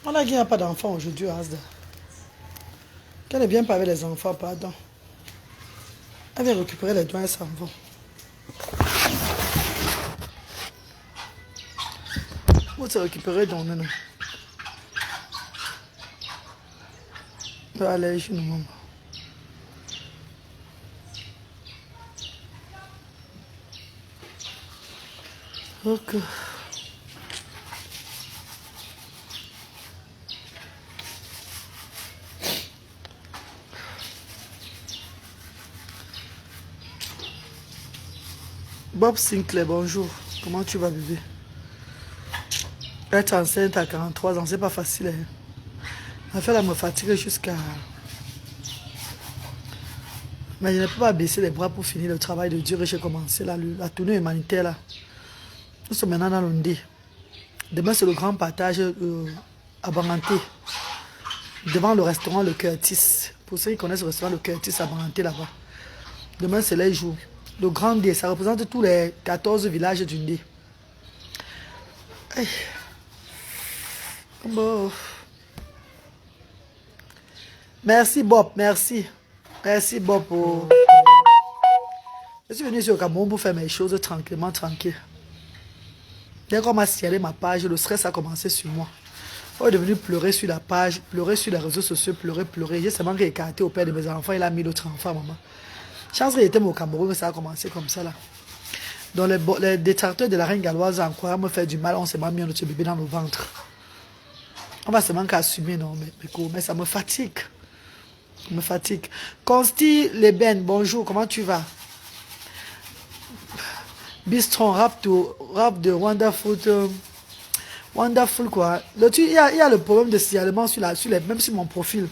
On a qui n'a pas d'enfants aujourd'hui, Asda. Qu'elle ne vient pas avec les enfants, pardon. Elle vient récupérer les doigts et s'en va. Vous te récupérer dans le nom. Allez, je nous montre. Ok. Bob Sinclair, bonjour. Comment tu vas, bébé? Être enceinte à 43 ans, c'est pas facile. Hein? La fille, elle me fatigue jusqu'à... Mais je ne peux pas baisser les bras pour finir le travail de Dieu que j'ai commencé, la tournée humanitaire. Là. Nous sommes maintenant dans l'Ondé. Demain, c'est le grand partage à Banganté. Devant le restaurant Le Curtis. Pour ceux qui connaissent le restaurant Le Curtis à Banganté là-bas. Demain, c'est les jours. Le grand dé, ça représente tous les 14 villages du Ndé. Hey. Bon. Merci Bob, merci. Merci Bob pour... Je suis venu ici au Cameroun pour faire mes choses tranquillement, tranquille. Dès qu'on m'a signalé ma page, le stress a commencé sur moi. On est devenu pleurer sur la page, pleurer sur les réseaux sociaux, pleurer. J'ai seulement écarté au père de mes enfants, il a mis l'autre enfant, maman. Chance qu'il était au Cameroun, ça a commencé comme ça là. Donc les détracteurs de la reine galloise encore à me faire du mal, on s'est mis notre bébé dans le ventre. On va seulement qu'assumer, non, mais ça me fatigue. Ça me fatigue. Consti Leben, bonjour, comment tu vas? Bistron, rap de Wonderful. Wonderful quoi. Il y a le problème de signalement même sur mon profil.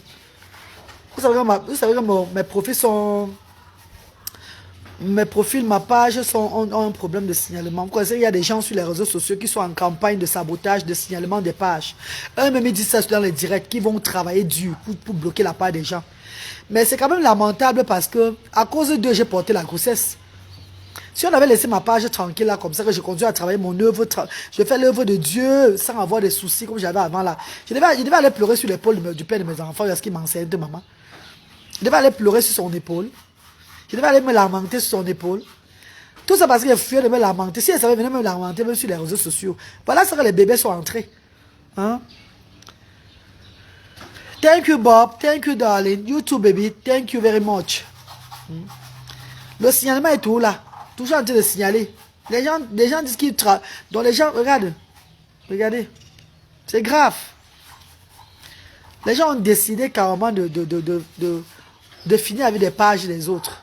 Vous savez que mes profils sont... Mes profils, ma page ont un problème de signalement. Il y a des gens sur les réseaux sociaux qui sont en campagne de sabotage, de signalement des pages. Eux me disent ça dans les directs, qui vont travailler dur pour bloquer la page des gens. Mais c'est quand même lamentable parce que, à cause d'eux, j'ai porté la grossesse. Si on avait laissé ma page tranquille là, comme ça, que je continue à travailler mon œuvre, je fais l'œuvre de Dieu sans avoir des soucis comme j'avais avant là. Je devais aller pleurer sur l'épaule du père de mes enfants parce qu'il m'enseigne de maman. Je devais aller pleurer sur son épaule. Je devais aller me lamenter sur son épaule. Tout ça parce qu'il fuyait de me lamenter. Si elle savait venir me lamenter même sur les réseaux sociaux. Voilà ce que les bébés sont entrés. Hein? Thank you Bob, thank you darling. You too baby, thank you very much. Le signalement est tout là. Toujours en train de signaler. Les gens disent qu'ils travaillent. Donc les gens, regardez. C'est grave. Les gens ont décidé carrément de finir avec des pages des autres.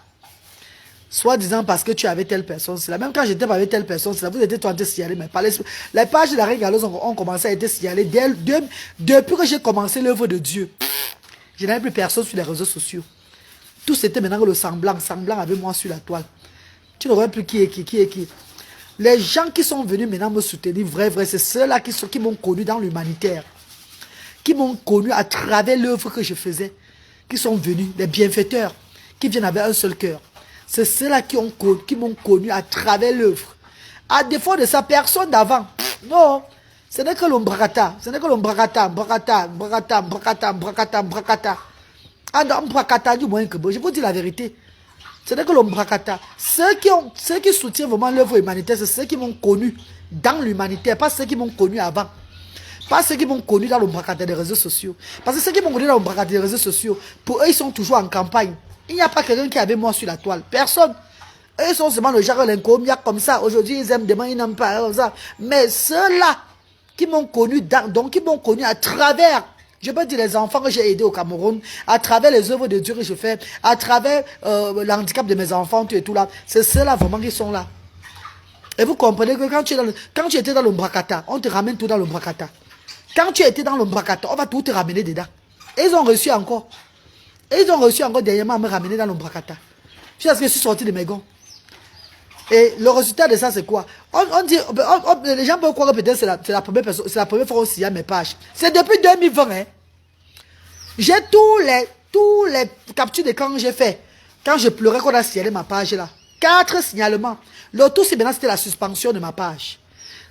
Soit disant parce que tu avais telle personne, c'est là. Même quand j'étais avec telle personne, c'est là. Vous étiez en train de signaler. Mais pas les pages de la reine galloise ont commencé à être signalées depuis que j'ai commencé l'œuvre de Dieu. Je n'avais plus personne sur les réseaux sociaux. Tout c'était maintenant le semblant avec moi sur la toile. Tu ne vois plus qui est qui. Les gens qui sont venus maintenant me soutenir, vrai, c'est ceux-là qui m'ont connu dans l'humanitaire. Qui m'ont connu à travers l'œuvre que je faisais. Qui sont venus, les bienfaiteurs, qui viennent avec un seul cœur. C'est ceux-là qui m'ont connu à travers l'œuvre. À défaut de ça, personne d'avant. Non, ce n'est que l'ombracata. Ce n'est que l'ombracata. Du moins que je vous dis la vérité. Ce n'est que l'ombracata. Ceux qui soutiennent vraiment l'œuvre humanitaire, c'est ceux qui m'ont connu dans l'humanitaire, pas ceux qui m'ont connu avant. Pas ceux qui m'ont connu dans l'ombracata des réseaux sociaux. Parce que ceux qui m'ont connu dans l'ombracata des réseaux sociaux, pour eux, ils sont toujours en campagne. Il n'y a pas quelqu'un qui avait moi sur la toile. Personne. Eux, ils sont seulement le genre l'incomia comme ça. Aujourd'hui, ils aiment, demain, ils n'aiment pas comme ça. Mais ceux-là qui m'ont connu, donc qui m'ont connu à travers, je peux dire les enfants que j'ai aidés au Cameroun, à travers les œuvres de Dieu que je fais, à travers l'handicap de mes enfants, tout et tout là. C'est ceux-là vraiment qui sont là. Et vous comprenez que quand tu étais dans l'ombracata, on te ramène tout dans l'ombracata. Quand tu étais dans l'ombracata, on va tout te ramener dedans. Et ils ont reçu encore. Et ils ont reçu encore dernièrement à me ramener dans l'ombracata. Jusqu'à ce que je suis sorti de mes gonds. Et le résultat de ça, c'est quoi? On dit, les gens peuvent croire que peut-être c'est la première personne, c'est la première fois qu'on signe à mes pages. C'est depuis 2020. Hein. J'ai tous les captures d'écran que j'ai fait. Quand je pleurais qu'on a signalé ma page là. 4 signalements. Le tout, c'est maintenant, c'était la suspension de ma page.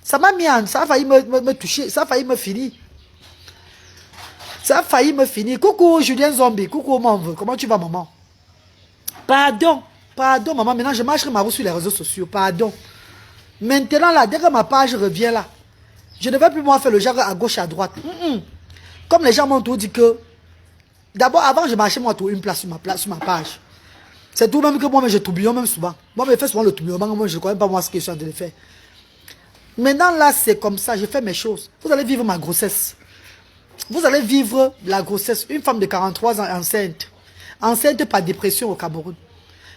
Ça m'a mis en, ça a failli me toucher, ça a failli me finir. Ça a failli me finir. Coucou Julien Zombie, coucou Manve, comment tu vas maman? Pardon, pardon maman, maintenant je marcherai ma route sur les réseaux sociaux, pardon. Maintenant là, dès que ma page revient là, je ne vais plus moi faire le genre à gauche à droite. Comme les gens m'ont tout dit que, d'abord avant je marchais moi tout une place sur ma page. C'est tout même que moi je tourbillonne même souvent. Moi je fais souvent le tourbillon, moi je ne connais pas moi ce que je suis en train de faire. Maintenant là c'est comme ça, je fais mes choses. Vous allez vivre ma grossesse. Vous allez vivre la grossesse. Une femme de 43 ans enceinte. Enceinte par dépression au Cameroun.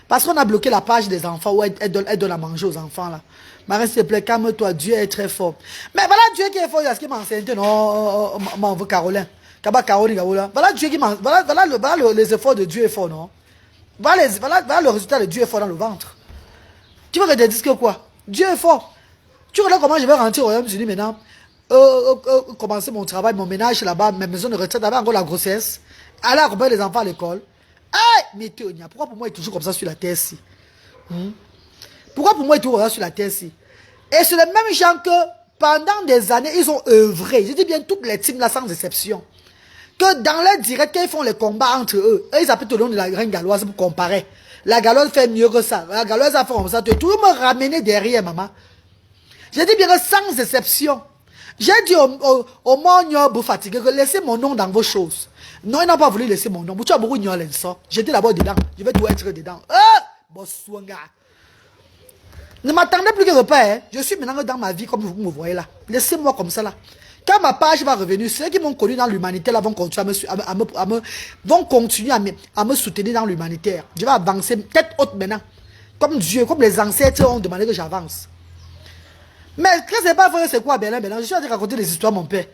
Parce qu'on a bloqué la page des enfants où elle donne à manger aux enfants là. Marie, s'il te plaît, calme-toi, Dieu est très fort. Mais voilà Dieu qui est fort, il y a ce qui m'a enceinte, non, m'en veut Caroline. Voilà Dieu qui m'a. Voilà les efforts de Dieu est fort, non? Voilà le résultat de Dieu est fort dans le ventre. Tu veux que je te dise que quoi? Dieu est fort. Tu regardes comment je vais rentrer au Royaume-Uni maintenant? Commencer mon travail, mon ménage là-bas, mes maisons de retraite, avec encore la grossesse, aller accompagner les enfants à l'école. Mais pourquoi pour moi il est toujours comme ça sur la terre-ci? Pourquoi pour moi il est toujours comme ça sur la terre-ci? Et c'est les mêmes gens que pendant des années, ils ont œuvré. Je dis bien toutes les teams là sans exception. Que dans les directs, quand ils font les combats entre eux, ils appellent tout le nom de la reine galloise pour comparer. La galloise fait mieux que ça. La galloise a fait comme ça. Tu es toujours me ramener derrière, maman. Je dis bien que sans exception. J'ai dit au monde fatigué que laissez mon nom dans vos choses. Non, ils n'ont pas voulu laisser mon nom. Tu as beaucoup de ça. J'étais d'abord dedans. Je vais tout être dedans. Ne m'attendez plus que repas. Hein. Je suis maintenant dans ma vie comme vous me voyez là. Laissez-moi comme ça là. Quand ma page va revenir, ceux qui m'ont connu dans l'humanité là vont continuer à me soutenir dans l'humanitaire. Je vais avancer tête haute maintenant. Comme Dieu, comme les ancêtres ont demandé que j'avance. Mais que c'est pas vrai, c'est quoi Berlin? Je suis en train de raconter des histoires, mon père.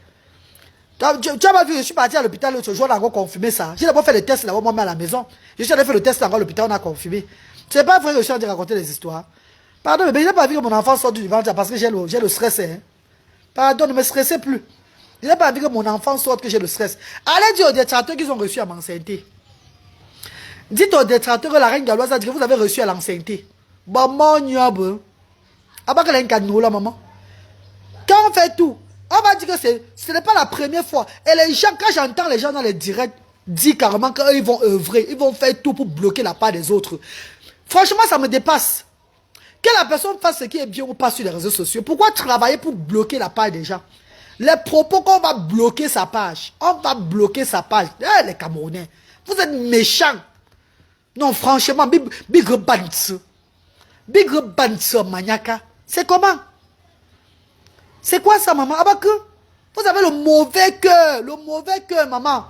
Tu as pas vu, je suis parti à l'hôpital l'autre jour, on a encore confirmé ça. J'ai d'abord fait le test là-bas, moi-même à la maison. Je suis allé faire le test encore à l'hôpital, on a confirmé. C'est pas vrai que je suis en train de raconter des histoires. Pardon, mais je n'ai pas vu que mon enfant sorte du ventre parce que j'ai le stress. Hein. Pardon, ne me stressez plus. Je n'ai pas vu que mon enfant sorte que j'ai le stress. Allez dire aux détracteurs qu'ils ont reçu à m'enceinte. Dites aux détracteurs que la reine galloise a dit que vous avez reçu à l'enceinte. Bon, mon niobe. Quand on fait tout, on va dire que ce n'est pas la première fois. Et les gens, quand j'entends les gens dans les directs dire carrément qu'ils vont œuvrer, ils vont faire tout pour bloquer la part des autres. Franchement, ça me dépasse. Que la personne fasse ce qui est bien ou pas sur les réseaux sociaux. Pourquoi travailler pour bloquer la part des gens? Les propos qu'on va bloquer sa page. On va bloquer sa page. Eh, les Camerounais, vous êtes méchants. Non, franchement, big bands, maniaka. C'est comment? C'est quoi ça, maman? Ah bah que vous avez le mauvais cœur, maman.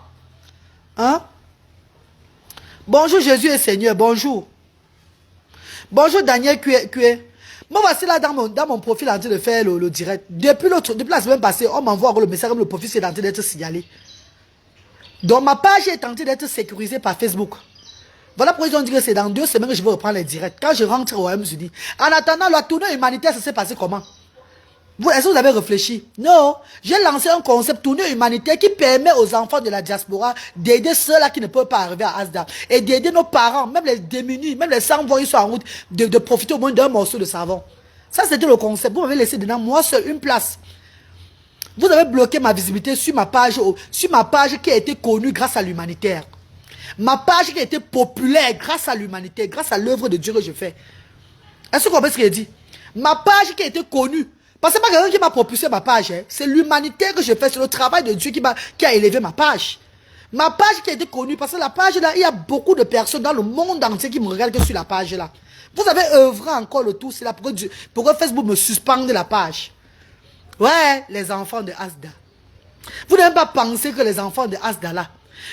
Hein? Bonjour Jésus et Seigneur, bonjour. Bonjour Daniel Cué. Moi voici là dans mon profil en train de faire le direct. Depuis la semaine passée, on m'envoie le message comme le profil est en train d'être signalé. Donc ma page est en train d'être sécurisée par Facebook. Voilà pourquoi ils ont dit que c'est dans 2 semaines que je vais reprendre les directs. Quand je rentre au Royaume-Uni. En attendant, la tournée humanitaire, ça s'est passé comment? Est-ce que vous avez réfléchi? Non. J'ai lancé un concept tournée humanitaire qui permet aux enfants de la diaspora d'aider ceux-là qui ne peuvent pas arriver à Asda. Et d'aider nos parents, même les démunis, même les sans-voix, ils sont en route, de profiter au moins d'un morceau de savon. Ça, c'était le concept. Vous m'avez laissé dedans, moi seul, une place. Vous avez bloqué ma visibilité sur ma page qui a été connue grâce à l'humanitaire. Ma page qui a été populaire grâce à l'humanité, grâce à l'œuvre de Dieu que je fais. Est-ce que vous comprenez ce qu'il dit? Ma page qui a été connue. Parce que c'est pas quelqu'un qui m'a propulsé ma page. Hein. C'est l'humanité que je fais. C'est le travail de Dieu qui a élevé ma page. Ma page qui a été connue. Parce que la page là, il y a beaucoup de personnes dans le monde entier qui me regardent que sur la page là. Vous avez œuvré encore le tout. C'est là pour que Facebook me suspende la page. Ouais, les enfants de Asda. Vous n'avez pas pensé que les enfants de Asda là.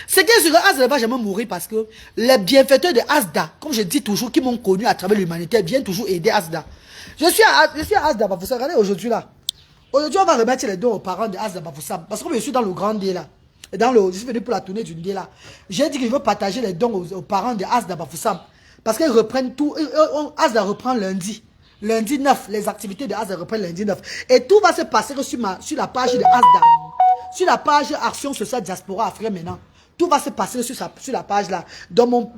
C'est que sur Asda ne va jamais mourir parce que les bienfaiteurs de Asda, comme je dis toujours, qui m'ont connu à travers l'humanité, viennent toujours aider Asda. Je suis à Asda Bafoussam. Regardez aujourd'hui là. Aujourd'hui, on va remettre les dons aux parents de Asda Bafoussam. Parce que je suis dans le grand dé là. Et je suis venu pour la tournée du dé là. J'ai dit que je veux partager les dons aux parents de Asda Bafoussam. Parce qu'ils reprennent tout. Asda reprend lundi. Lundi 9. Les activités de Asda reprennent lundi 9. Et tout va se passer sur la page de Asda. Sur la page Action Sociale Diaspora Afrique maintenant. Tout va se passer sur la page là. Donc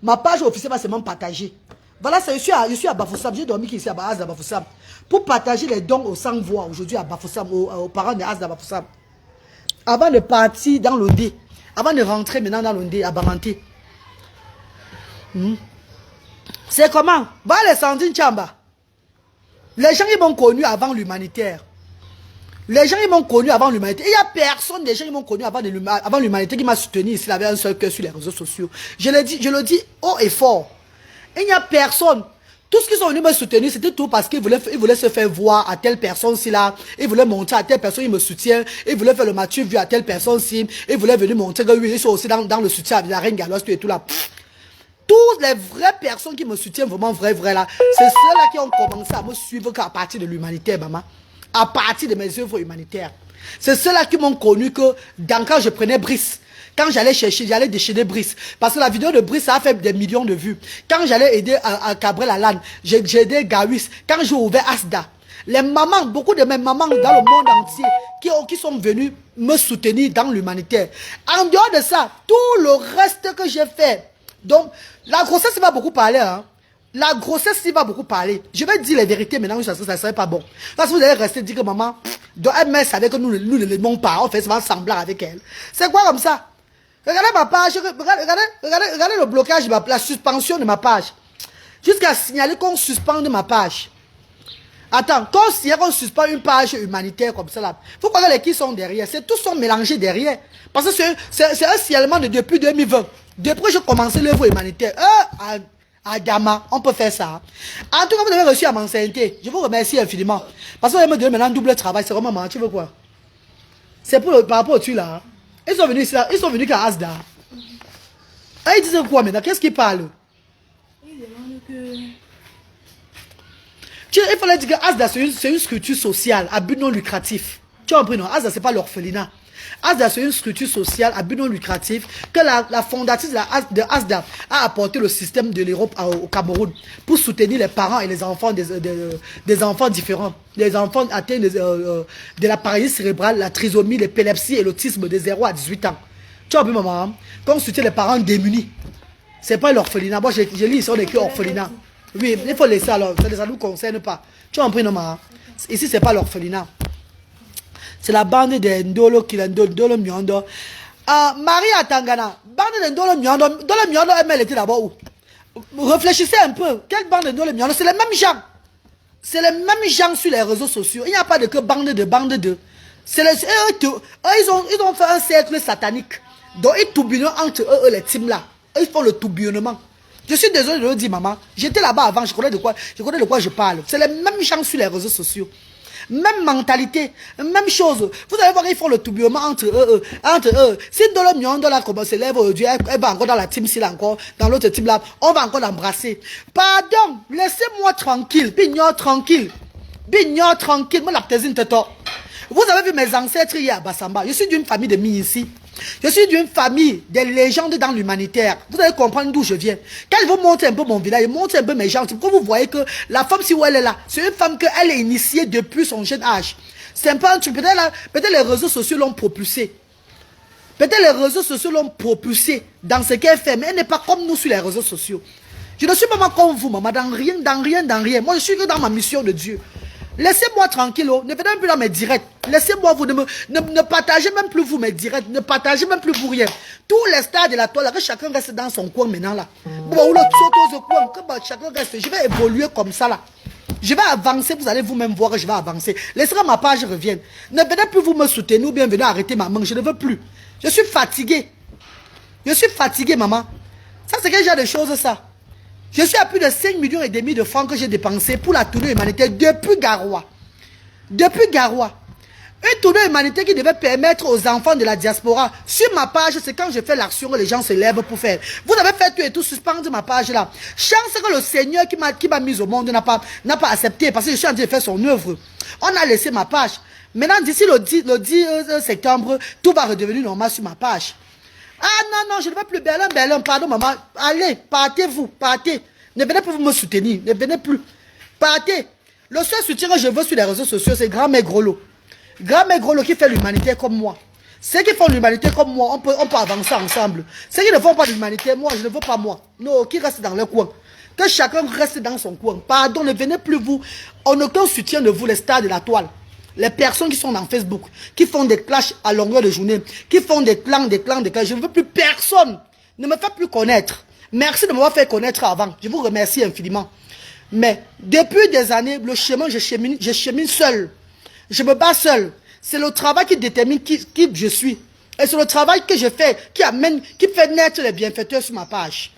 ma page officielle va seulement partager. Voilà, je suis à Bafoussam. J'ai dormi ici à Asda Bafoussam. Pour partager les dons aux sans-voix aujourd'hui à Bafoussam, aux parents de Asda Bafoussam. avant de partir dans l'Ondé, avant de rentrer maintenant dans l'Ondé, à Bamanté. C'est comment? Va les Sandrine Chamba. Les gens, ils m'ont connu avant l'humanitaire. Les gens, ils m'ont connu avant l'humanité. Il n'y a personne des gens, ils m'ont connu avant l'humanité qui m'a soutenu s'il avait un seul cœur sur les réseaux sociaux. Je le dis haut et fort. Il n'y a personne. Tout ce qu'ils sont venus me soutenir, c'était tout parce qu'ils voulaient se faire voir à telle personne-ci là. Ils voulaient montrer à telle personne, ils me soutiennent. Ils voulaient faire le Mathieu vu à telle personne-ci. Ils voulaient venir montrer que oui, ils sont aussi dans le soutien à la reine Galoise et tout là. Toutes les vraies personnes qui me soutiennent, vraiment vrai là, c'est ceux-là qui ont commencé à me suivre qu'à partir de l'humanitaire, maman. À partir de mes œuvres humanitaires. C'est ceux-là qui m'ont connu que quand je prenais Brice, quand j'allais chercher, j'allais déchaîner Brice. Parce que la vidéo de Brice, ça a fait des millions de vues. Quand j'allais aider à Cabrel Alan, j'ai aidé Gawis. Quand j'ai ouvert Asda, les mamans, beaucoup de mes mamans dans le monde entier qui sont venues me soutenir dans l'humanitaire. En dehors de ça, tout le reste que j'ai fait. Donc, la grossesse, il va beaucoup parler, hein. La grossesse, il va beaucoup parler. Je vais dire les vérités maintenant, ça ne serait pas bon. Parce que vous allez rester dire que maman, elle savait que nous ne l'aimons pas, on fait souvent semblant avec elle. C'est quoi comme ça? Regardez ma page, regardez le blocage, la suspension de ma page. Jusqu'à signaler qu'on suspende ma page. Attends, quand on suspend une page humanitaire comme ça là, faut croire que les qui sont derrière, tous sont mélangés derrière. Parce que c'est un signalement depuis 2020. Depuis que j'ai commencé l'œuvre humanitaire, à Gama, on peut faire ça. En tout cas, vous avez reçu à m'enseigner. Je vous remercie infiniment. Parce que vous me donner maintenant un double travail. C'est vraiment marrant. Tu veux quoi? C'est par rapport au tu là. Hein. Ils sont venus ici, ils sont venus qu'à Asda. Ah, ils disent quoi maintenant? Qu'est-ce qu'ils parlent? Ils demandent que... Il fallait dire que Asda, c'est une structure sociale à but non lucratif. Tu as compris, non? Asda, c'est pas l'orphelinat. Asda, c'est une structure sociale à but non lucratif que la fondatrice de Asda a apporté le système de l'Europe au Cameroun pour soutenir les parents et les enfants des enfants différents. Les enfants atteints de la paralysie cérébrale, la trisomie, l'épilepsie et l'autisme de 0 à 18 ans. Tu as compris, maman? Quand on soutient les parents démunis, c'est pas l'orphelinat. Moi, je lis ici, on écrit orphelinat. Oui, il faut laisser alors, ça ne nous concerne pas. Tu as compris, non, maman? Ici, c'est pas l'orphelinat. C'est la bande de Ndolo Ndolo Miondo. Maria Tangana, bande de Ndolo Miondo. Ndolo Miondo, elle était d'abord où? Réfléchissez un peu. Quelle bande de Ndolo Miondo? C'est les mêmes gens. C'est les mêmes gens sur les réseaux sociaux. Il n'y a pas de que bande de. C'est ils ont fait un cercle satanique. Donc ils tourbillonnent entre eux les teams là. Ils font le tourbillonnement. Je suis désolé de le dire, maman. J'étais là-bas avant, je connais de quoi je parle. C'est les mêmes gens sur les réseaux sociaux. Même mentalité, même chose. Vous allez voir, ils font le tourbillonnement entre eux. Si Ndolo Miondo là commence à lève aujourd'hui, elle va encore dans la team là encore, dans l'autre team là, on va encore l'embrasser. Pardon, laissez-moi tranquille, Bignor tranquille. Bignor tranquille, moi la petite tête. Vous avez vu mes ancêtres hier à Bassamba. Je suis d'une famille de mi ici. Je suis d'une famille des légendes dans l'humanitaire. Vous allez comprendre d'où je viens. Quand je vous montre un peu mon village, je montre un peu mes gens. Pourquoi vous voyez que la femme, si où elle est là, c'est une femme qu'elle est initiée depuis son jeune âge. C'est un peu un truc. Peut-être les réseaux sociaux l'ont propulsée. Peut-être les réseaux sociaux l'ont propulsée dans ce qu'elle fait. Mais elle n'est pas comme nous sur les réseaux sociaux. Je ne suis pas comme vous, maman. Dans rien. Moi, je suis que dans ma mission de Dieu. Laissez-moi tranquille, oh. Ne venez même plus dans mes directs. Laissez-moi vous, ne partagez même plus vous mes directs, ne partagez même plus vous rien. Tous les stars de la toile, là, que chacun reste dans son coin maintenant là. Chacun reste, je vais évoluer comme ça là. Je vais avancer, vous allez vous-même voir que je vais avancer. Laissez-moi ma page revienne. Ne venez plus vous me soutenir ou bien venez arrêter ma main, je ne veux plus. Je suis fatigué. Je suis fatigué, maman. Ça, c'est quel genre de choses ça? Je suis à plus de 5,5 millions de francs que j'ai dépensé pour la tournée humanitaire depuis Garoua. Depuis Garoua. Une tournée humanitaire qui devait permettre aux enfants de la diaspora. Sur ma page, c'est quand je fais l'action que les gens se lèvent pour faire. Vous avez fait tout et tout, suspendre ma page là. Chance que le Seigneur qui m'a mis au monde n'a pas accepté parce que je suis en train de faire son œuvre. On a laissé ma page. Maintenant, d'ici le 10 septembre, tout va redevenir normal sur ma page. Ah non, je ne veux plus Berlin, pardon maman. Allez, partez-vous, partez. Ne venez plus me soutenir, ne venez plus. Partez. Le seul soutien que je veux sur les réseaux sociaux, c'est Grand-Mère Grolo. Grand-Mère Grolo qui fait l'humanité comme moi. Ceux qui font l'humanité comme moi, on peut avancer ensemble. Ceux qui ne font pas l'humanité, moi, je ne veux pas moi. Non, qui restent dans leur coin. Que chacun reste dans son coin. Pardon, ne venez plus vous. On n'a aucun soutien de vous, les stars de la toile. Les personnes qui sont dans Facebook, qui font des clashs à longueur de journée, qui font des clans. Je ne veux plus personne. Ne me faites plus connaître. Merci de m'avoir fait connaître avant. Je vous remercie infiniment. Mais depuis des années, le chemin, je chemine seul. Je me bats seul. C'est le travail qui détermine qui je suis. Et c'est le travail que je fais qui fait naître les bienfaiteurs sur ma page.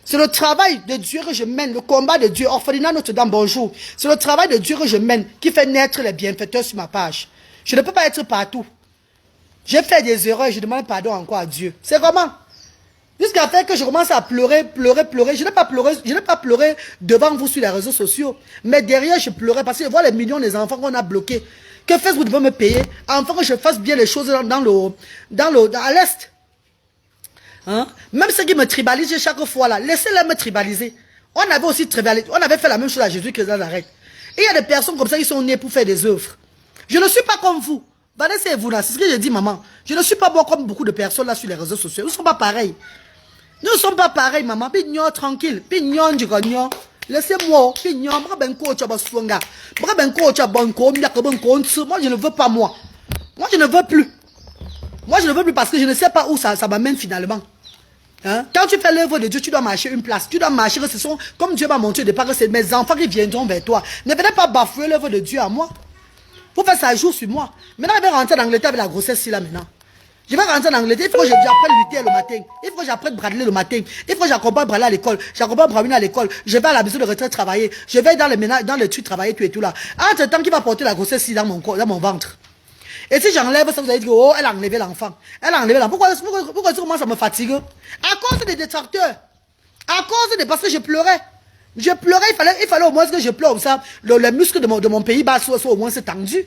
C'est le travail de Dieu que je mène, le combat de Dieu. Orphelinat Notre-Dame, bonjour. C'est le travail de Dieu que je mène qui fait naître les bienfaiteurs sur ma page. Je ne peux pas être partout. J'ai fait des erreurs et je demande pardon encore à Dieu. C'est comment? Jusqu'à faire que je commence à pleurer. Je n'ai pas pleuré devant vous sur les réseaux sociaux. Mais derrière, je pleurais parce que je vois les millions des enfants qu'on a bloqués. Que Facebook veut me payer afin que je fasse bien les choses à l'Est. Hein? Même ceux qui me tribalisent chaque fois là, laissez-les me tribaliser. On avait aussi tribalisé, on avait fait la même chose à Jésus-Christ de Nazareth. Et il y a des personnes comme ça qui sont nées pour faire des œuvres. Je ne suis pas comme vous. Vanessa et vous là, c'est ce que je dis maman. Je ne suis pas bon comme beaucoup de personnes là sur les réseaux sociaux. Nous ne sommes pas pareils. Nous ne sommes pas pareils maman. Pignon tranquille. Pignon du gagnon. Laissez-moi. Pignon. Moi je ne veux pas moi. Moi je ne veux plus. Moi, je ne veux plus parce que je ne sais pas où ça m'amène finalement. Hein? Quand tu fais l'œuvre de Dieu, tu dois marcher une place. Tu dois marcher, ce sont, comme Dieu m'a montré au départ, que c'est mes enfants qui viendront vers toi. Ne venez pas bafouer l'œuvre de Dieu à moi. Pour faire ça jour sur moi. Maintenant, je vais rentrer en Angleterre avec la grossesse là maintenant. Je vais rentrer en Angleterre, il faut que j'apprenne Luther le matin. Il faut que j'apprenne Bradley le matin. Il faut que j'accompagne Bradley à l'école. J'accompagne Bradley à l'école. Je vais à la maison de retraite travailler. Je vais dans le truc travailler, tout et tout là. Entre temps, qui va porter la grossesse dans mon ventre? Et si j'enlève ça, vous allez dire, oh, elle a enlevé l'enfant. Elle a enlevé l'enfant. Pourquoi ça commence à me fatiguer? À cause des détracteurs. À cause de... Parce que je pleurais. Je pleurais, il fallait au moins que je pleure comme ça. Les muscles de mon pays bas soient au moins tendus.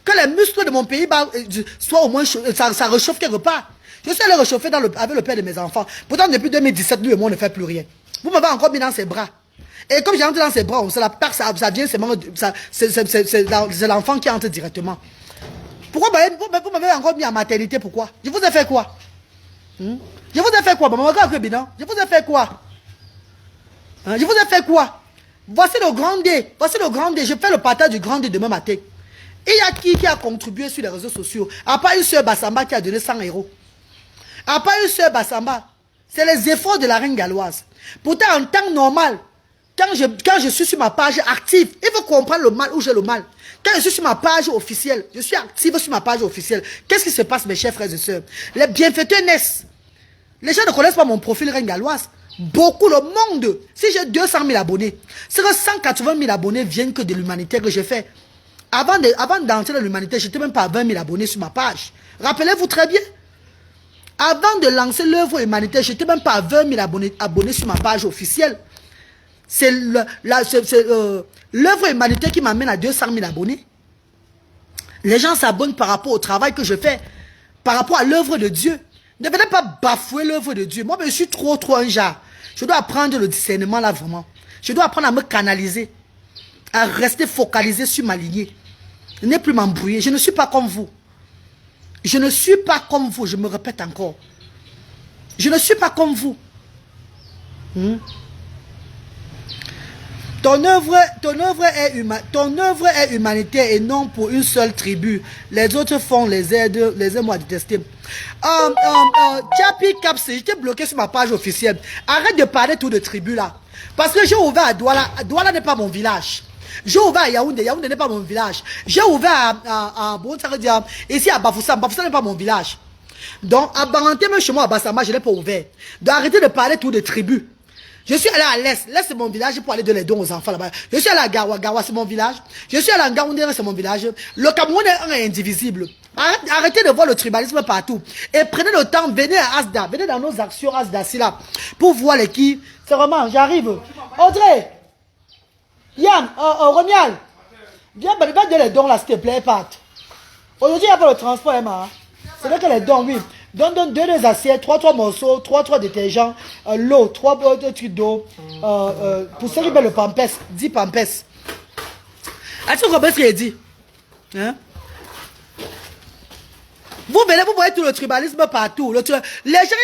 Que les muscles de mon pays bas soient au moins... Ça réchauffe quelque part. Je suis allé réchauffer avec le père de mes enfants. Pourtant, depuis 2017, lui et moi, on ne fait plus rien. Vous m'avez encore mis dans ses bras. Et comme j'ai entré dans ses bras, ça vient, c'est l'enfant qui entre directement. Pourquoi vous m'avez encore mis en maternité? Pourquoi? Je vous ai fait quoi? Je vous ai fait quoi? Je vous ai fait quoi? Hein? Je vous ai fait quoi? Voici le grand D. Voici le grand D. Je fais le partage du grand D demain matin. Et il y a qui a contribué sur les réseaux sociaux? À part une soeur Bassamba qui a donné 100 €. À part une soeur Bassamba. C'est les efforts de la reine galloise. Pourtant, en temps normal, quand je suis sur ma page active, il faut comprendre le mal où j'ai le mal. Quand je suis sur ma page officielle, je suis active sur ma page officielle. Qu'est-ce qui se passe, mes chers frères et sœurs? Les bienfaiteurs naissent. Les gens ne connaissent pas mon profil reine galloise. Beaucoup, le monde. Si j'ai 200 000 abonnés, c'est que 180 000 abonnés viennent que de l'humanité que j'ai fait. Avant d'entrer dans l'humanité, je n'étais même pas à 20 000 abonnés sur ma page. Rappelez-vous très bien. Avant de lancer l'œuvre humanitaire, je n'étais même pas à 20 000 abonnés sur ma page officielle. C'est l'œuvre humanitaire qui m'amène à 200 000 abonnés. Les gens s'abonnent par rapport au travail que je fais, par rapport à l'œuvre de Dieu. Ne venez pas bafouer l'œuvre de Dieu. Moi, je suis trop un genre. Je dois apprendre le discernement là vraiment. Je dois apprendre à me canaliser, à rester focalisé sur ma lignée. Je n'ai plus m'embrouiller. Je ne suis pas comme vous. Je ne suis pas comme vous. Je me répète encore. Je ne suis pas comme vous. Ton œuvre est humanitaire et non pour une seule tribu. Les autres font les aides-moi à détester. Chapi Capsi, j'étais bloqué sur ma page officielle. Arrête de parler tout de tribu là. Parce que j'ai ouvert à Douala. Douala n'est pas mon village. J'ai ouvert à Yaoundé. Yaoundé n'est pas mon village. J'ai ouvert ici à Bafoussam. Bafoussam n'est pas mon village. Donc, à Baranté, même chez moi à Bassama, je ne l'ai pas ouvert. Donc, arrêtez de parler tout de tribu. Je suis allé à l'Est. L'Est, c'est mon village pour aller donner les dons aux enfants là-bas. Je suis allé à Gawa. Gawa, c'est mon village. Je suis allé à Ngaoundé, c'est mon village. Le Cameroun est indivisible. Arrêtez de voir le tribalisme partout. Et prenez le temps, venez à Asda. Venez dans nos actions Asda, c'est là. Pour voir les qui. C'est vraiment, j'arrive. Audrey. Yann, Ronial. Viens, va donner les dons là, s'il te plaît, Pat. Aujourd'hui, il n'y a pas le transport, Emma. C'est vrai que les dons, oui. Donne 2 assiettes, 3 morceaux, 3 détergents, l'eau, 3 trucs d'eau. Pour ceux qui veulent le pampès, 10 pampès. Est-ce que vous comprenez ce qu'il dit? Hein? Vous venez, vous voyez tout le tribalisme partout. Les gens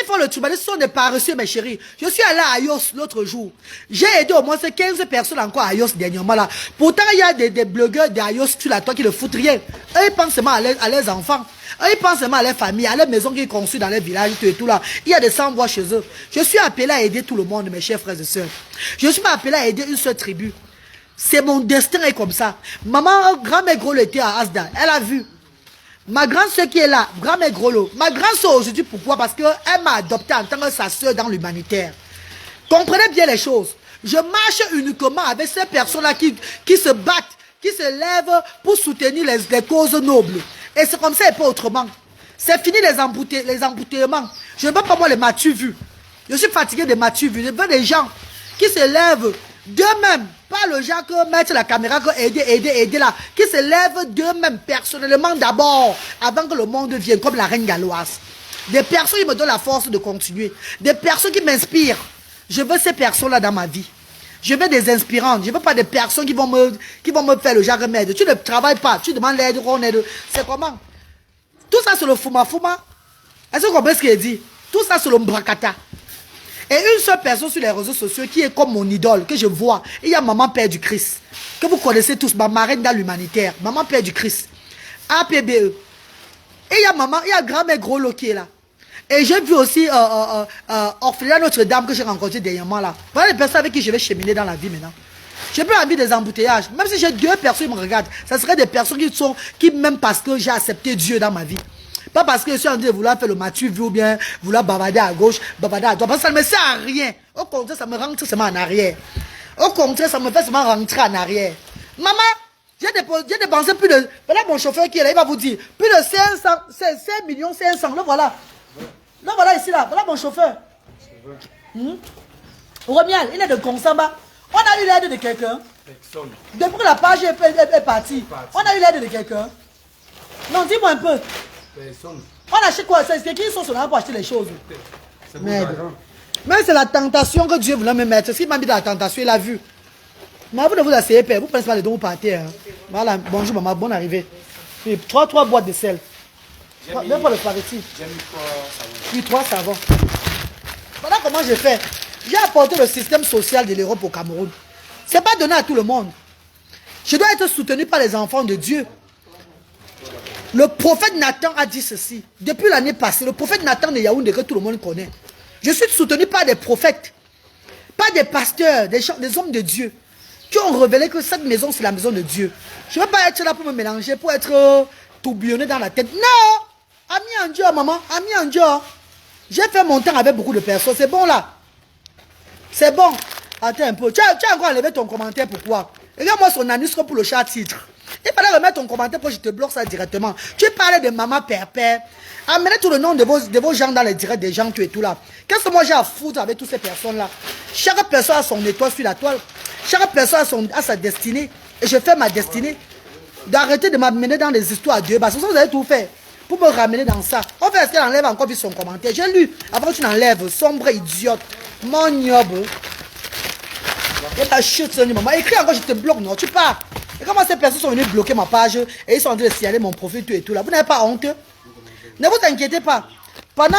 qui font le tribalisme sont des paresseux, mes chéris. Je suis allé à Ayos l'autre jour. J'ai aidé au moins 15 personnes encore à Ayos dernièrement là. Pourtant, il y a des blogueurs d'Ayos sur la toile qui ne foutent rien. Eux, ils pensent seulement à leurs enfants. Eux, ils pensent seulement à leur famille, à leur maison qu'ils construisent dans leur village et tout là. Il y a des sans-voix chez eux. Je suis appelé à aider tout le monde, mes chers frères et sœurs. Je suis pas appelé à aider une seule tribu. C'est mon destin est comme ça. Maman, grand-mère Grolo était à Asda. Elle a vu. Ma grande soeur qui est là, grand-mère Grolo. Ma grande soeur aujourd'hui, pourquoi? Parce qu'elle m'a adopté en tant que sa soeur dans l'humanitaire. Comprenez bien les choses. Je marche uniquement avec ces personnes-là qui se battent, qui se lèvent pour soutenir les causes nobles. Et c'est comme ça et pas autrement. C'est fini les embouteillements. Je ne veux pas moi les m'as-tu vu. Je suis fatigué de m'as-tu vu. Je veux des gens qui se lèvent d'eux-mêmes. Pas le genre que mettre la caméra, que aider là. Qui se lèvent d'eux-mêmes personnellement d'abord. Avant que le monde vienne comme la reine galloise. Des personnes qui me donnent la force de continuer. Des personnes qui m'inspirent. Je veux ces personnes-là dans ma vie. Je veux des inspirantes. Je ne veux pas des personnes qui vont me faire le genre remède. Tu ne travailles pas. Tu demandes l'aide, on aide. C'est comment? Tout ça, c'est le fouma-fouma. Est-ce que vous comprenez ce qu'il dit? Tout ça, c'est le mbrakata. Et une seule personne sur les réseaux sociaux qui est comme mon idole, que je vois. Il y a Maman Père du Christ. Que vous connaissez tous, ma marraine dans l'humanitaire. Maman Père du Christ. APBE. Et il y a maman, il y a grand-mère Grolo qui est là. Et j'ai vu aussi Orphelinat Notre-Dame que j'ai rencontré dernièrement là. Voilà les personnes avec qui je vais cheminer dans la vie maintenant. J'ai pas envie des embouteillages. Même si j'ai 2 personnes qui me regardent, ça serait des personnes qui m'aiment parce que j'ai accepté Dieu dans ma vie. Pas parce que je suis en train de vouloir faire le mature vu ou bien vouloir bavarder à gauche, bavarder à droite. Parce que ça ne me sert à rien. Au contraire, ça me rentre seulement en arrière. Au contraire, ça me fait seulement rentrer en arrière. Maman, j'ai dépensé plus de... Voilà mon chauffeur qui est là, il va vous dire. Plus de 5 millions 500. Le voilà. Là, voilà ici, là. Voilà mon chauffeur. Romial, il est de Consamba. On a eu l'aide de quelqu'un. Depuis que la page est partie, on a eu l'aide de quelqu'un. Non, dis-moi un peu. Personne. On achète quoi? C'est qui sont sur là pour acheter les choses? Merde. Mais c'est la tentation que Dieu voulait me mettre. S'il m'a mis dans la tentation, il a vu. Mais vous ne vous asseyez pas. Vous pensez pas les dons, vous partez. Hein. Voilà, bonjour maman, bonne arrivée. Puis, 3 boîtes de sel. Même pour le spaghetti. J'ai mis 3 savons. Puis 3 savons. Voilà comment j'ai fait. J'ai apporté le système social de l'Europe au Cameroun. Ce n'est pas donné à tout le monde. Je dois être soutenu par les enfants de Dieu. Le prophète Nathan a dit ceci. Depuis l'année passée, le prophète Nathan de Yaoundé que tout le monde connaît. Je suis soutenu par des prophètes, pas des pasteurs, des hommes de Dieu qui ont révélé que cette maison c'est la maison de Dieu. Je ne veux pas être là pour me mélanger, pour être tourbillonné dans la tête. Non! Ami en Dieu, maman, ami en Dieu. J'ai fait mon temps avec beaucoup de personnes. C'est bon là. C'est bon. Attends un peu. Tu as encore enlevé ton commentaire, pourquoi? Regarde-moi son anus pour le chat titre. Il fallait remettre ton commentaire pour que je te bloque ça directement. Tu parlais de maman père. Amenez tout le nom de vos gens dans les directs des gens, tu es tout là. Qu'est-ce que moi j'ai à foutre avec toutes ces personnes-là? Chaque personne a son étoile sur la toile. Chaque personne a sa destinée. Et je fais ma destinée. D'arrêter de m'amener dans les histoires à Dieu. Parce que vous avez tout fait pour me ramener dans ça. En fait, est-ce qu'elle enlève encore son commentaire? J'ai lu. Avant que tu n'enlèves, sombre idiote. Mon gnobe. Et ta chute, maman. Écris encore, je te bloque, non? Tu pars. Et comment ces personnes sont venues bloquer ma page et ils sont en train de signaler mon profil, tout et tout là. Vous n'avez pas honte? Ne vous inquiétez pas. Pendant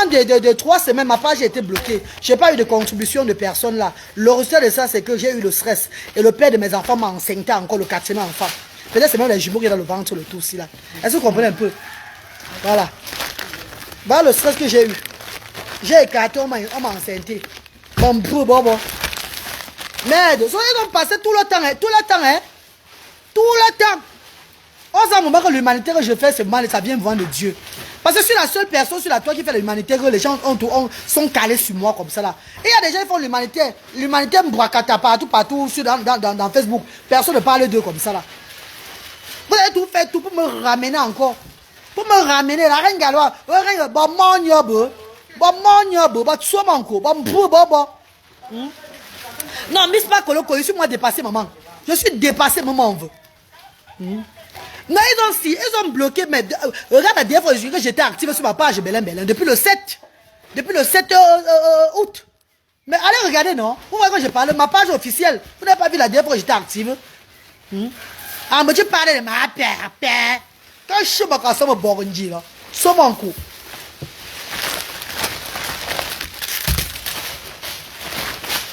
3 semaines, ma page a été bloquée. Je n'ai pas eu de contribution de personne là. Le résultat de ça, c'est que j'ai eu le stress. Et le père de mes enfants m'a enceinté encore le 4e enfant. Peut-être c'est même les jumeaux qui sont dans le ventre, le tout aussi là. Est-ce que vous comprenez un peu? Voilà. Voilà le stress que j'ai eu. J'ai écarté, on m'a enceinté. Bon. Merde, ils ont passé tout le temps, hein. Tout le temps. On sait un moment que l'humanité que je fais, c'est mal et ça vient venir de Dieu. Parce que je suis la seule personne sur la toile qui fait l'humanité, que les gens sont calés sur moi comme ça là. Et il y a des gens qui font l'humanité. L'humanité me bracata partout, dans Facebook. Personne ne parle d'eux comme ça là. Vous avez tout fait, tout pour me ramener encore. Pour me ramener, la reine galloise. Non, Miss Pakoloko, je suis moi dépassé, maman. Je suis dépassé, maman, on veut. Non, ils ont bloqué, mais regarde la dernière fois que j'étais active sur ma page Belin depuis le 7 août. Mais allez regarder, non? Vous voyez quand je parle, ma page officielle, vous n'avez pas vu la dernière fois que j'étais active? Ah, mais tu parlais de ma père. Quand je suis là, Sauve en cours.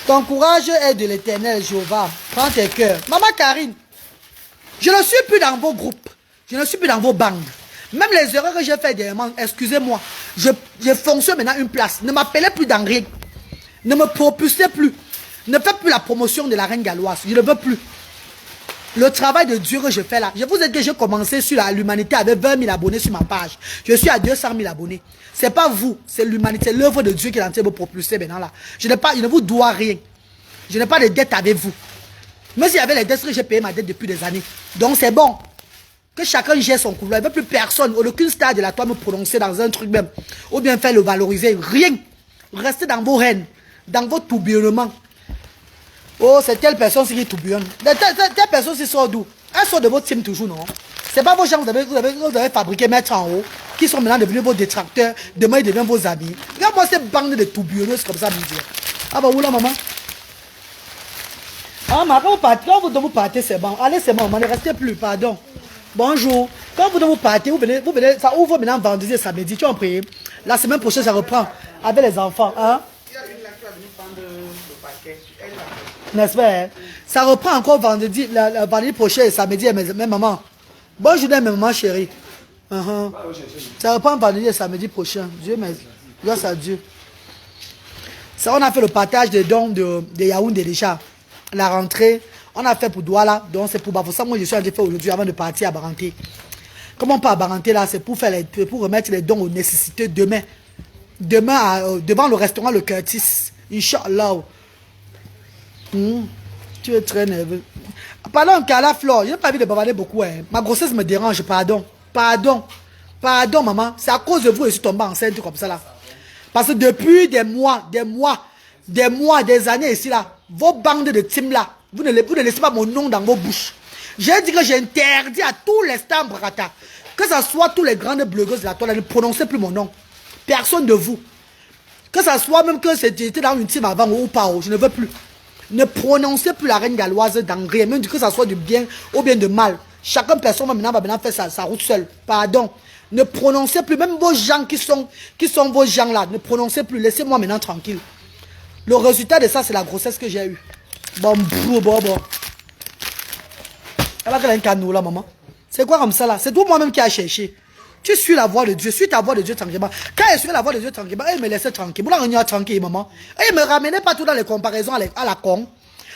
Ton courage est de l'Éternel, Jéhovah. Prends tes cœurs. Maman Karine, je ne suis plus dans vos groupes. Je ne suis plus dans vos bandes. Même les erreurs que j'ai faites dernièrement, excusez-moi. Je fonctionne maintenant une place. Ne m'appelez plus dans rien. Ne me propulsez plus. Ne faites plus la promotion de la reine galloise. Je ne veux plus. Le travail de Dieu que je fais là. Je vous ai dit que j'ai commencé sur l'humanité avec 20 000 abonnés sur ma page. Je suis à 200 000 abonnés. Ce n'est pas vous, c'est l'humanité, l'œuvre de Dieu qui est en train de me propulser maintenant là. Je ne vous dois rien. Je n'ai pas de dette avec vous. Même s'il y avait les dettes, j'ai payé ma dette depuis des années. Donc c'est bon. Que chacun gère son couloir. Il ne veut plus personne, aucune star de la toi me prononcer dans un truc même. Ou bien faire le valoriser. Rien. Restez dans vos rênes. Dans vos tourbillonnements. Oh, c'est telle personne qui tourbillonne. Telle personne qui sort d'où? Elles sont de votre team toujours, non? C'est pas vos gens que vous avez fabriqué, mettre en haut, qui sont maintenant devenus vos détracteurs. Demain, ils deviennent vos amis. Regarde-moi ces bandes de tourbillonneuses comme ça, me dire. Ah bah, où là, maman? Ah, ma, quand vous partez, c'est bon. Allez, c'est bon, ne restez plus, pardon. Bonjour. Quand vous partez, vous venez, ça ouvre maintenant vendredi et samedi. Tu as prié. La semaine prochaine, ça reprend avec les enfants. Hein? N'est-ce pas? Hein? Ça reprend encore vendredi, vendredi prochain et samedi, mes mamans. Bonne journée, mes mamans chéries. Ça reprend vendredi et samedi prochain. Dieu merci. Grâce à Dieu. Ça, on a fait le partage des dons de Yaoundé déjà. La rentrée, on a fait pour Douala, donc c'est pour Bafoussa. Moi, je suis allé faire aujourd'hui avant de partir à Baranté. Comment pas à Baranté là? C'est pour remettre les dons aux nécessités demain. Demain, devant le restaurant Le Curtis. Inch'Allah. Tu es très nerveux. Pardon, Carla Flore, je n'ai pas envie de bavarder beaucoup. Hein. Ma grossesse me dérange, pardon. Pardon, maman. C'est à cause de vous que je suis tombée enceinte comme ça là. Parce que depuis des mois, des années ici là, vos bandes de team là, vous ne laissez pas mon nom dans vos bouches. J'ai dit que j'interdis à tous les stars Brata, que ce soit tous les grandes blogueuses de la toile, ne prononcez plus mon nom. Personne de vous. Que ce soit même que c'était dans une team avant ou pas, je ne veux plus. Ne prononcez plus la reine galloise dans rien, même que ça soit du bien ou bien de mal. Chacun personne va maintenant faire sa route seule. Pardon. Ne prononcez plus, même vos gens qui sont vos gens là, ne prononcez plus. Laissez-moi maintenant tranquille. Le résultat de ça, c'est la grossesse que j'ai eue. Bon. Elle va faire un canot là, maman. C'est quoi comme ça là? C'est toi moi-même qui a cherché. Tu suis la voix de Dieu, suis ta voix de Dieu tranquillement. Quand elle suivait la voix de Dieu tranquillement, elle me laissait tranquille. Vous la réunion tranquille, maman. Elle ne me ramenait pas tout dans les comparaisons à la con.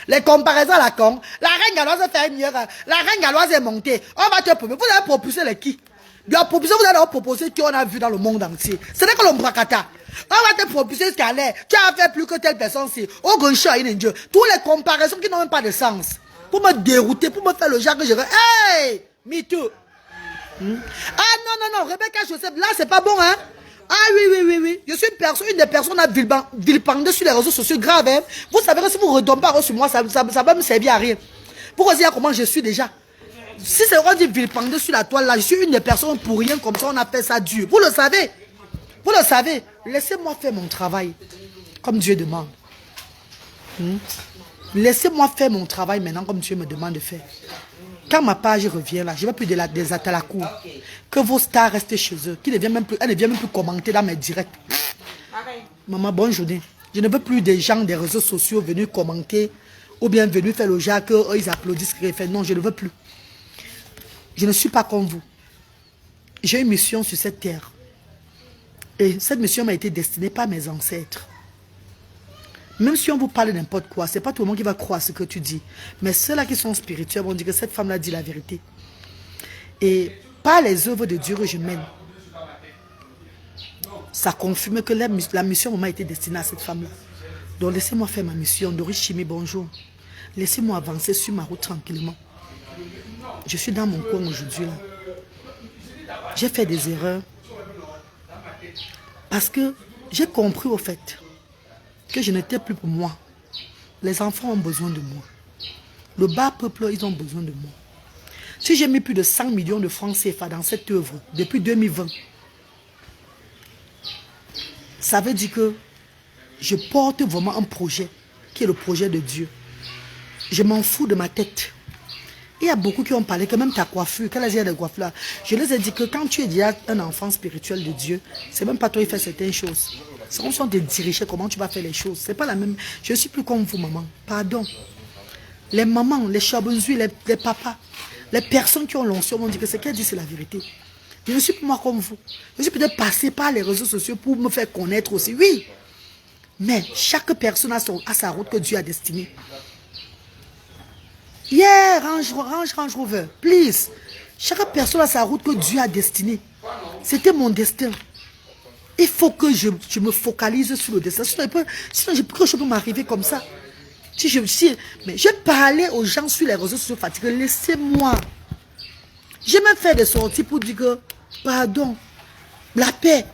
Les comparaisons à la con. La reine galloise fait mieux. La reine galloise est montée. On va te proposer. Vous allez proposer les qui? Vous allez proposer qui on a vu dans le monde entier. Ce n'est que l'ombrakata. On va te proposer ce qu'elle est. Tu as fait plus que telle personne-ci. Au goncha, Dieu. Toutes les comparaisons qui n'ont même pas de sens. Pour me dérouter, pour me faire le genre que je veux. Hey! Me too. Ah non, Rebecca Joseph, là c'est pas bon, hein? Ah oui. Je suis une des personnes à vilipender sur les réseaux sociaux graves, hein? Vous savez que si vous ne retombez pas sur moi, ça va me servir à rien. Pourquoi dire comment je suis déjà? Si c'est on dit vilipender sur la toile, là, je suis une des personnes pour rien, comme ça on appelle ça Dieu. Vous le savez. Laissez-moi faire mon travail, comme Dieu demande. Laissez-moi faire mon travail maintenant, comme Dieu me demande de faire. Quand ma page revient là, je ne vais plus des atalacours. Que vos stars restent chez eux. Elles ne viennent même plus commenter dans mes directs. Maman, bonne journée. Je ne veux plus des gens des réseaux sociaux venus commenter ou bien venus faire le genre qu'ils applaudissent. Non, je ne veux plus. Je ne suis pas comme vous. J'ai une mission sur cette terre. Et cette mission m'a été destinée par mes ancêtres. Même si on vous parle n'importe quoi, ce n'est pas tout le monde qui va croire ce que tu dis. Mais ceux-là qui sont spirituels vont dire que cette femme-là dit la vérité. Et par les œuvres de Dieu que je mène, ça confirme que la mission m'a été destinée à cette femme-là. Donc laissez-moi faire ma mission. Doris Chimie, bonjour. Laissez-moi avancer sur ma route tranquillement. Je suis dans mon coin aujourd'hui. J'ai fait des erreurs. Parce que j'ai compris au fait que je n'étais plus pour moi. Les enfants ont besoin de moi. Le bas peuple, ils ont besoin de moi. Si j'ai mis plus de 100 millions de francs CFA dans cette œuvre depuis 2020, ça veut dire que je porte vraiment un projet qui est le projet de Dieu. Je m'en fous de ma tête. Il y a beaucoup qui ont parlé que même ta coiffure, quand il y a des coiffures là, je les ai dit que quand tu es déjà un enfant spirituel de Dieu, c'est même pas toi qui fais certaines choses. C'est comme si on te dirigeait comment tu vas faire les choses. C'est pas la même. Je suis plus comme vous, maman. Pardon. Les mamans, les chabonzouis, les papas, les personnes qui ont l'onction m'ont dit que ce qu'elle dit, c'est la vérité. Je ne suis plus moi comme vous. Je suis peut-être passé par les réseaux sociaux pour me faire connaître aussi. Oui. Mais chaque personne a sa route que Dieu a destinée. Yeah, Range Rover, please. Chaque personne a sa route que Dieu a destinée. C'était mon destin. Il faut que je me focalise sur le destin. Sinon, je peux m'arriver comme ça. Mais je parlais aux gens sur les réseaux sociaux fatigués. Laissez-moi. J'ai même fait des sorties pour dire que, pardon, la paix.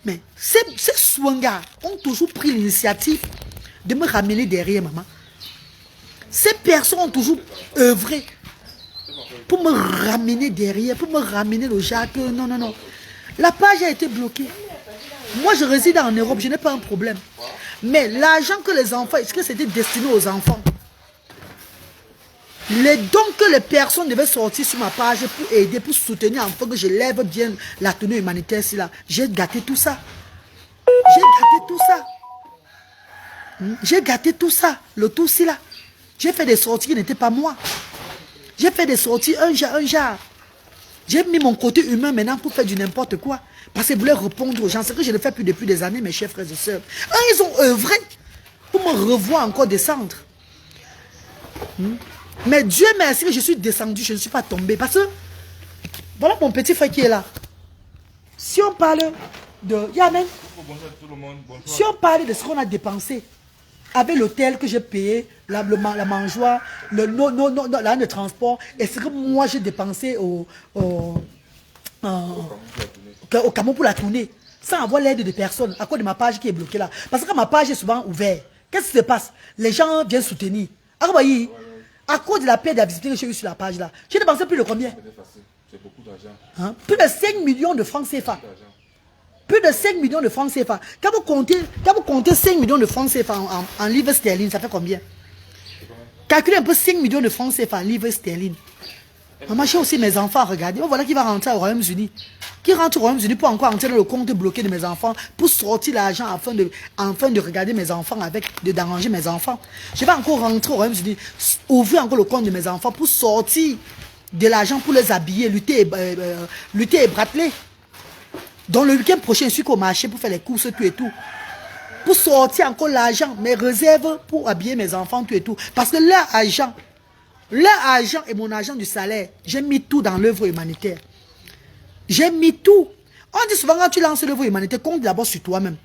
Mais ces soins-là ont toujours pris l'initiative de me ramener derrière maman. Ces personnes ont toujours œuvré pour me ramener derrière, pour me ramener le Jacques. Non, non, non. La page a été bloquée. Moi, je réside en Europe, je n'ai pas un problème. Mais l'argent que les enfants, est-ce que c'était destiné aux enfants? Les dons que les personnes devaient sortir sur ma page pour aider, pour soutenir, afin que je lève bien la tenue humanitaire, j'ai gâté tout ça. J'ai gâté tout ça. J'ai gâté tout ça. Le tout, là. J'ai fait des sorties qui n'étaient pas moi. J'ai fait des sorties un genre. J'ai mis mon côté humain maintenant pour faire du n'importe quoi. Parce que je voulais répondre aux gens. C'est que je le fais plus depuis des années, mes chers frères et sœurs. Ils ont œuvré pour me revoir encore descendre. Mais Dieu merci que je suis descendu, je ne suis pas tombé. Parce que, voilà mon petit frère qui est là. Si on parle de... Yamen, si on parle de ce qu'on a dépensé, avec l'hôtel que j'ai payé, la mangeoire, la de transport, et ce que moi j'ai dépensé au Cameroun pour la tournée, sans avoir l'aide de personnes, à cause de ma page qui est bloquée là. Parce que ma page est souvent ouverte. Qu'est-ce qui se passe? Les gens viennent soutenir. À cause de la paix de la visibilité que j'ai eue sur la page là, j'ai dépensé plus de combien? C'est beaucoup d'argent. Hein? Plus de 5 millions de francs CFA. Plus de 5 millions de francs CFA. Quand vous comptez 5 millions de francs CFA en livres sterling, ça fait combien? Calculez un peu 5 millions de francs CFA en livres sterling. Maman, j'ai aussi mes enfants à regarder. Voilà qui va rentrer au Royaume-Uni. Qui rentre au Royaume-Uni pour encore entrer dans le compte bloqué de mes enfants, pour sortir l'argent afin de regarder mes enfants, d'arranger mes enfants. Je vais encore rentrer au Royaume-Uni, ouvrir encore le compte de mes enfants pour sortir de l'argent pour les habiller, lutter et brateler. Donc le week-end prochain, je suis au marché pour faire les courses, tout et tout. Pour sortir encore l'argent, mes réserves pour habiller mes enfants, tout et tout. Parce que leur argent et mon argent du salaire, j'ai mis tout dans l'œuvre humanitaire. J'ai mis tout. On dit souvent quand tu lances l'œuvre humanitaire, compte d'abord sur toi-même.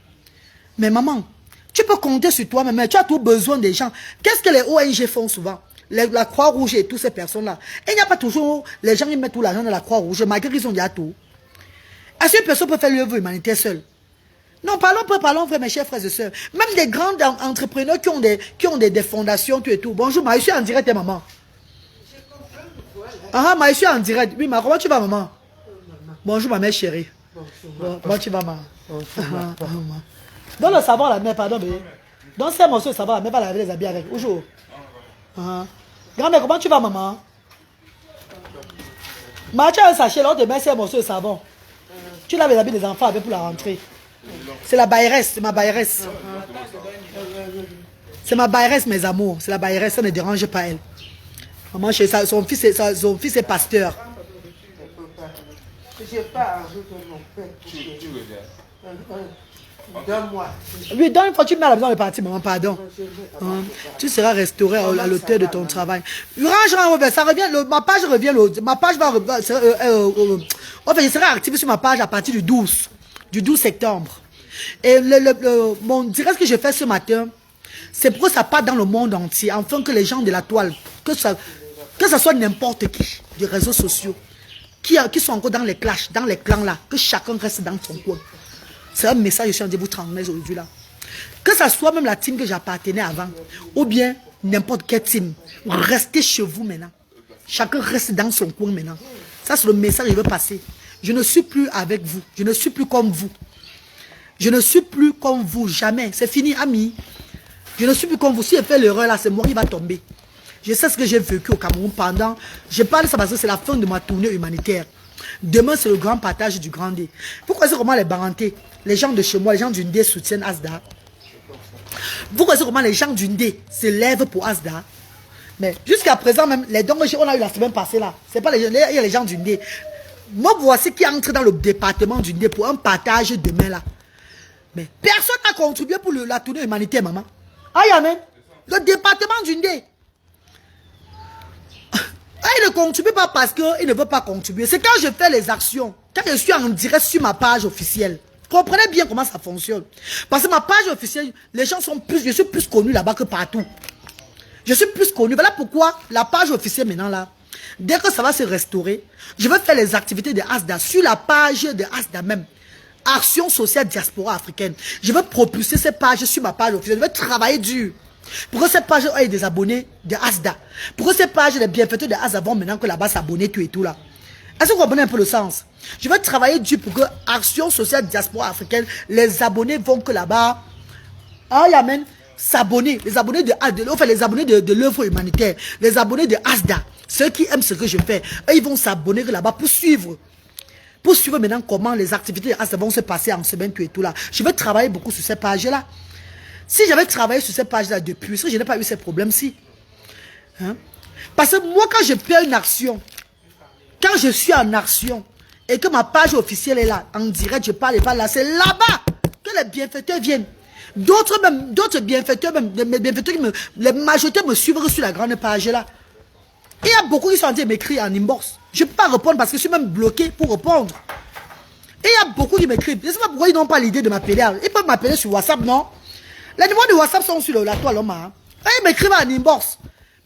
Mais maman, tu peux compter sur toi-même, mais tu as tout besoin des gens. Qu'est-ce que les ONG font souvent? La Croix-Rouge et toutes ces personnes-là. Il n'y a pas toujours, les gens ils mettent tout l'argent dans la Croix-Rouge, malgré qu'ils ont déjà tout. Est-ce qu'une personne peut faire l'œuvre humanitaire seule? Non, parlons vrai, mes chers frères et sœurs. Même des grands entrepreneurs qui ont des fondations, tout et tout. Bonjour, je suis en direct, maman. Ah, je suis en direct. Oui, comment tu vas, maman? Bonjour, ma mère chérie. Comment tu vas, maman? Donne le savon à la mère, pardon, bébé. Donne ces morceaux de savon à la mère, va laver les habits avec. Bonjour. Grand-mère, comment tu vas, maman? Tu as un sachet, là, on te met ces morceaux de savon. Tu laves les habits des enfants avec pour la rentrée. C'est la bailleresse, c'est ma bailleresse. C'est ma bailleresse, mes amours. C'est la bailleresse, ça ne dérange pas elle. Maman, son fils est pasteur. Je n'ai pas ajouté mon père. Donne-moi. Oui, donne une fois tu mets à la maison de partir, maman, pardon. Tu seras restauré à l'auteur de ton travail. Ça revient, ma page revient, ma page va en fait, je serai active sur ma page à partir du 12 septembre. Et mon direct que je fais ce matin, c'est pour que ça parte dans le monde entier, afin que les gens de la toile, que ça soit n'importe qui, des réseaux sociaux, qui sont encore dans les clashs, dans les clans là, que chacun reste dans son coin. C'est un message que je suis en train de vous transmettre aujourd'hui là. Que ça soit même la team que j'appartenais avant, ou bien n'importe quelle team, restez chez vous maintenant. Chacun reste dans son coin maintenant. Ça c'est le message que je veux passer. Je ne suis plus avec vous. Je ne suis plus comme vous. Je ne suis plus comme vous, jamais. C'est fini, ami. Je ne suis plus comme vous. Si je fais l'erreur là, c'est moi qui va tomber. Je sais ce que j'ai vécu au Cameroun pendant... Je parle de ça parce que c'est la fin de ma tournée humanitaire. Demain, c'est le grand partage du Grand D. Pourquoi c'est comment les Barantés, les gens de chez moi, les gens du Ndé soutiennent Asda? Pourquoi c'est comment les gens du Ndé se lèvent pour Asda? Mais jusqu'à présent, même les dons qu'on a eu la semaine passée là, c'est pas les gens du Ndé. Moi, voici qui entre dans le département du Ndé pour un partage demain là. Mais personne n'a contribué pour la tournée humanitaire, maman. Ah, amen. Le département du Ndé. Il ne contribue pas parce qu'il ne veut pas contribuer. C'est quand je fais les actions, quand je suis en direct sur ma page officielle. Comprenez bien comment ça fonctionne. Parce que ma page officielle, les gens sont plus, je suis plus connu là-bas que partout. Je suis plus connu. Voilà pourquoi la page officielle maintenant là, dès que ça va se restaurer, je vais faire les activités de Asda sur la page de Asda même. Action sociale diaspora africaine. Je vais propulser ces pages sur ma page officielle. Je vais travailler dur. Pour que cette page ait des abonnés de Asda. Pour que cette page, les bienfaiteurs de Asda vont maintenant que là-bas s'abonner tout et tout là. Est-ce que vous comprenez un peu le sens? Je vais travailler dur pour que Action sociale diaspora africaine, les abonnés vont que là-bas. Ah, amen. S'abonner. Les abonnés de Asda, enfin les abonnés de l'œuvre humanitaire. Les abonnés de Asda. Ceux qui aiment ce que je fais. Eux, ils vont s'abonner là-bas pour suivre. Pour suivre maintenant comment les activités de Asda vont se passer en semaine tout et tout là. Je vais travailler beaucoup sur ces pages-là. Si j'avais travaillé sur ces pages-là depuis, je n'ai pas eu ces problèmes-ci. Hein? Parce que moi, quand je fais une action, quand je suis en action, et que ma page officielle est là, en direct, je parle et pas là, c'est là-bas que les bienfaiteurs viennent. D'autres bienfaiteurs, même, les bienfaiteurs, les majoritaires me suivent sur la grande page là. Il y a beaucoup qui sont en train de m'écrire en inbox. Je ne peux pas répondre parce que je suis même bloqué pour répondre. Et il y a beaucoup qui m'écrivent. Je ne sais pas pourquoi ils n'ont pas l'idée de m'appeler. Ils peuvent m'appeler sur WhatsApp, non? Les numéros de WhatsApp sont sur la toile, hein. Ils m'écrivent en inbox.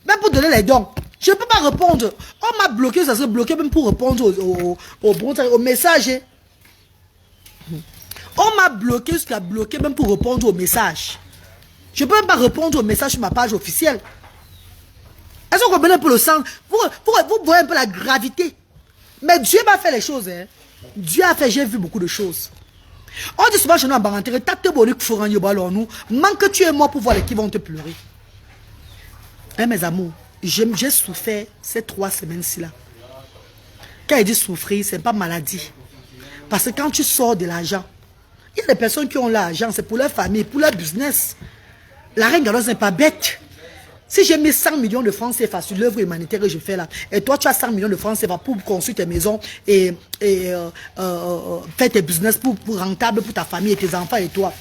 Même pour donner les dons. Je ne peux pas répondre. On m'a bloqué, ça serait bloqué même pour répondre aux messages. On m'a bloqué jusqu'à bloquer même pour répondre aux messages. Je ne peux même pas répondre aux messages sur ma page officielle. Est-ce que vous comprenez un peu le sens? Vous voyez un peu la gravité. Mais Dieu m'a fait les choses. Hein. Dieu a fait, j'ai vu beaucoup de choses. On dit souvent chez nous en Barantere, manque tu es mort pour voir les qui vont te pleurer. Hein, mes amours, j'ai souffert ces 3 semaines-ci là. Quand il dit souffrir, ce n'est pas maladie. Parce que quand tu sors de l'argent, il y a des personnes qui ont l'argent, c'est pour leur famille, pour leur business. La reine Galoise n'est pas bête. Si j'ai mis 100 millions de francs CFA sur l'œuvre humanitaire que je fais là, et toi tu as 100 millions de francs CFA pour construire tes maisons et faire tes business pour rentable pour ta famille et tes enfants et toi,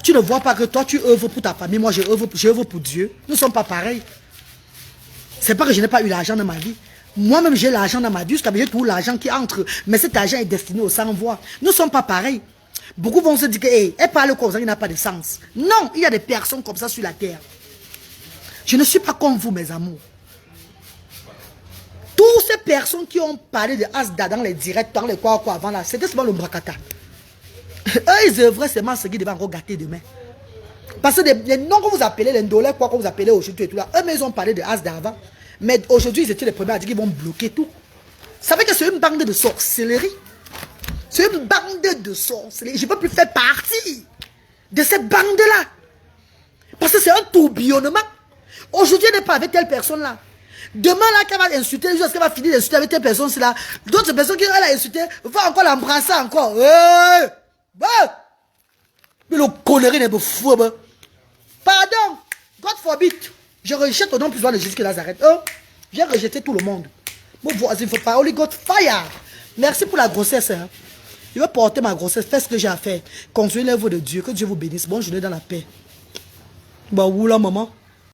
tu ne vois pas que toi tu œuvres pour ta famille, moi je œuvre pour Dieu. Nous ne sommes pas pareils. C'est pas que je n'ai pas eu l'argent dans ma vie. Moi-même j'ai l'argent dans ma vie, jusqu'à j'ai tout l'argent qui entre, mais cet argent est destiné aux sans-voix. Nous ne sommes pas pareils. Beaucoup vont se dire que hey, elle parle comme ça, il n'a pas de sens. Non, il y a des personnes comme ça sur la terre. Je ne suis pas comme vous, mes amours. Toutes ces personnes qui ont parlé de Asda dans les directs, dans les quoi avant là, c'était seulement le Mbrakata. Eux, ils œuvraient seulement ce qui devait encore gâter demain. Parce que les noms que vous appelez, les ndolés, quoi que vous appelez aujourd'hui et tout là, eux, ils ont parlé de Asda avant. Mais aujourd'hui, ils étaient les premiers à dire qu'ils vont bloquer tout. Ça veut dire que c'est une bande de sorcellerie. C'est une bande de sorcellerie. Je ne peux plus faire partie de cette bande-là. Parce que c'est un tourbillonnement. Aujourd'hui, elle n'est pas avec telle personne-là. Demain, là, qu'elle va insulter, jusqu'à ce qu'elle va finir d'insulter avec telle personne-là. D'autres personnes qu'elle a insultées vont encore l'embrasser encore. Mais le connerie n'est pas fou. Pardon. God forbid. Je rejette au nom plus loin de Jésus que Nazareth. J'ai rejeté tout le monde. Mon voisin, il ne faut pas. Holy God fire. Merci pour la grossesse. Hein. Je vais porter ma grossesse. Faites ce que j'ai à faire. Construire l'œuvre de Dieu. Que Dieu vous bénisse. Bonne journée dans la paix. Bah, où là, maman?